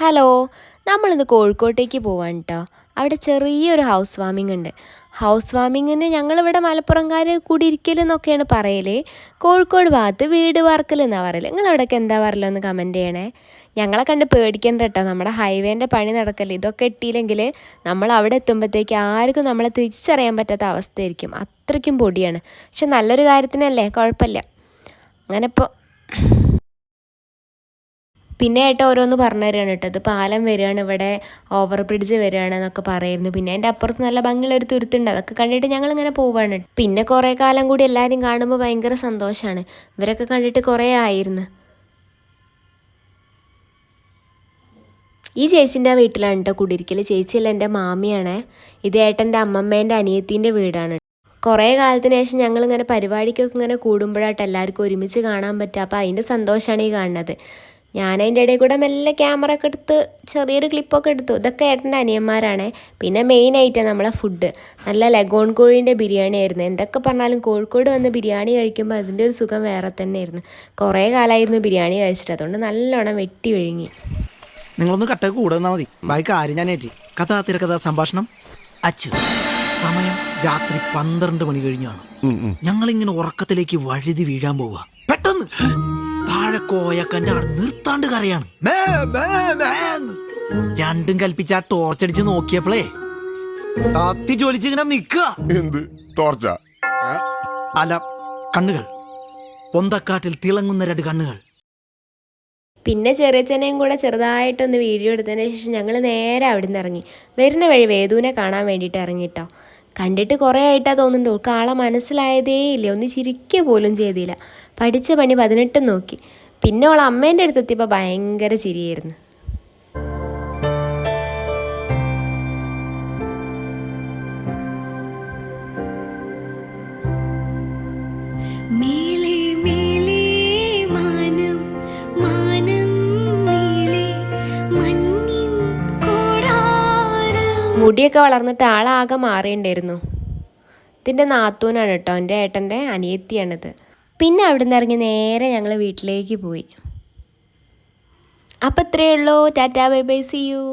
Hello, നമ്മളിന്ന് കോഴിക്കോട്ടേക്ക് പോവാണ് കേട്ടോ. അവിടെ ചെറിയൊരു ഹൗസ് വാമിംഗ് ഉണ്ട്. ഹൗസ് വാമിങ്ങിന് ഞങ്ങളിവിടെ മലപ്പുറംകാർ കുടിയിരിക്കൽ എന്നൊക്കെയാണ് പറയൽ. കോഴിക്കോട് ഭാഗത്ത് വീട് വാർക്കൽ എന്നാണ് പറയൽ. നിങ്ങളവിടെയൊക്കെ എന്താ പറയലോ ഒന്ന് കമൻറ്റ് ചെയ്യണേ. ഞങ്ങളെ കണ്ട് പേടിക്കേണ്ട കേട്ടോ. നമ്മുടെ ഹൈവേൻ്റെ പണി നടക്കല്ലേ. ഇതൊക്കെ ഇട്ടില്ലെങ്കിൽ നമ്മൾ അവിടെ എത്തുമ്പോഴത്തേക്ക് ആർക്കും നമ്മളെ തിരിച്ചറിയാൻ പറ്റാത്ത അവസ്ഥയായിരിക്കും. അത്രയ്ക്കും പൊടിയാണ്. പക്ഷെ നല്ലൊരു കാര്യത്തിനല്ലേ, കുഴപ്പമില്ല. അങ്ങനെ ഇപ്പോൾ പിന്നെ ഏട്ടാ ഓരോന്ന് പറഞ്ഞു തരികയാണ് കേട്ടോ. ഇത് പാലം വരികയാണ്, ഇവിടെ ഓവർ ബ്രിഡ്ജ് വരികയാണ് എന്നൊക്കെ പറയായിരുന്നു. പിന്നെ അതിൻ്റെ അപ്പുറത്ത് നല്ല ഭംഗിയുള്ളൊരു തുരുത്തുണ്ട്. അതൊക്കെ കണ്ടിട്ട് ഞങ്ങളിങ്ങനെ പോവാണ്. പിന്നെ കുറേ കാലം കൂടി എല്ലാവരും കാണുമ്പോൾ ഭയങ്കര സന്തോഷമാണ്. ഇവരൊക്കെ കണ്ടിട്ട് കുറേ ആയിരുന്നു. ഈ ചേച്ചീൻ്റെ വീട്ടിലാണ് കേട്ടോ കുടിയിരിക്കൽ. ചേച്ചിയല്ല, എൻ്റെ മാമിയാണേ. ഇത് ഏട്ടൻ്റെ അമ്മമ്മേൻ്റെ അനിയത്തീൻ്റെ വീടാണ്. കുറേ കാലത്തിന് ശേഷം ഞങ്ങളിങ്ങനെ പരിപാടിക്കൊക്കെ ഇങ്ങനെ കൂടുമ്പോഴായിട്ട് എല്ലാവർക്കും ഒരുമിച്ച് കാണാൻ പറ്റുക. അപ്പോൾ അതിൻ്റെ സന്തോഷമാണ് ഈ കാണുന്നത്. ഞാനതിൻ്റെ ഇടയിൽ കൂടെ മെല്ലെ ക്യാമറ ഒക്കെ എടുത്ത് ചെറിയൊരു ക്ലിപ്പൊക്കെ എടുത്തു. ഇതൊക്കെ ഏട്ടൻ്റെ അനിയന്മാരാണ്. പിന്നെ മെയിനായിട്ടാണ് നമ്മളെ ഫുഡ്. നല്ല ലഗോൺ കോഴീൻ്റെ ബിരിയാണി ആയിരുന്നു. എന്തൊക്കെ പറഞ്ഞാലും കോഴിക്കോട് വന്ന് ബിരിയാണി കഴിക്കുമ്പോൾ അതിൻ്റെ ഒരു സുഖം വേറെ തന്നെയായിരുന്നു. കുറേ കാലമായിരുന്നു ബിരിയാണി കഴിച്ചിട്ട്, അതുകൊണ്ട് നല്ലോണം വെട്ടി വിഴുങ്ങി. നിങ്ങളൊന്ന് കട്ട കൂടെ നിന്നാൽ മതി. ബാക്കി കാര്യം ഞാൻ ഏറ്റി. കഥാ തിരക്കഥാ സംഭാഷണം അച്ചു. സമയം രാത്രി 12 മണി കഴിഞ്ഞാണ്. ഞങ്ങളിങ്ങനെ ഉറക്കത്തിലേക്ക് വഴുതി വീഴാൻ പോവുക. പെട്ടെന്ന് താഴെ കോയക്കൻ്റെ നിർത്താണ്ട് കരയാണ്. രണ്ടും കൽപ്പിച്ച് ആ ടോർച്ചടിച്ച് നോക്കിയപ്പോളേ കത്തി ജോലിച്ചിങ്ങനെ നിക്കുക. എന്ത് ടോർച്ച? അല്ല, കണ്ണുകൾ. പൊന്തക്കാട്ടിൽ തിളങ്ങുന്ന 2 കണ്ണുകൾ. പിന്നെ ചെറിയച്ഛനെയും കൂടെ ചെറുതായിട്ടൊന്ന് വീഡിയോ എടുത്തതിന് ശേഷം ഞങ്ങൾ നേരെ അവിടെ നിന്ന് ഇറങ്ങി. വരുന്ന വഴി വേദുവിനെ കാണാൻ വേണ്ടിയിട്ട് ഇറങ്ങിട്ടോ. കണ്ടിട്ട് കുറേ ആയിട്ടാണ് തോന്നുന്നുണ്ട്. ഓൾക്ക് ആളെ മനസ്സിലായതേ ഇല്ല. ഒന്ന് ചിരിക്കുക പോലും ചെയ്തില്ല. പഠിച്ച പണി 18 നോക്കി. പിന്നെ അവൾ അമ്മേൻ്റെ അടുത്തെത്തിയപ്പോൾ ഭയങ്കര ചിരിയായിരുന്നു. മുടിയൊക്കെ വളർന്നിട്ട് ആളാകെ മാറിയിട്ടുണ്ടായിരുന്നു. ഇതിൻ്റെ നാത്തൂനാണ് കേട്ടോ, എൻ്റെ ഏട്ടൻ്റെ അനിയത്തിയാണിത്. പിന്നെ അവിടെ നിന്ന് ഇറങ്ങി നേരെ ഞങ്ങൾ വീട്ടിലേക്ക് പോയി. അപ്പം ഇത്രയേ ഉള്ളൂ. Tata, bye bye, see U.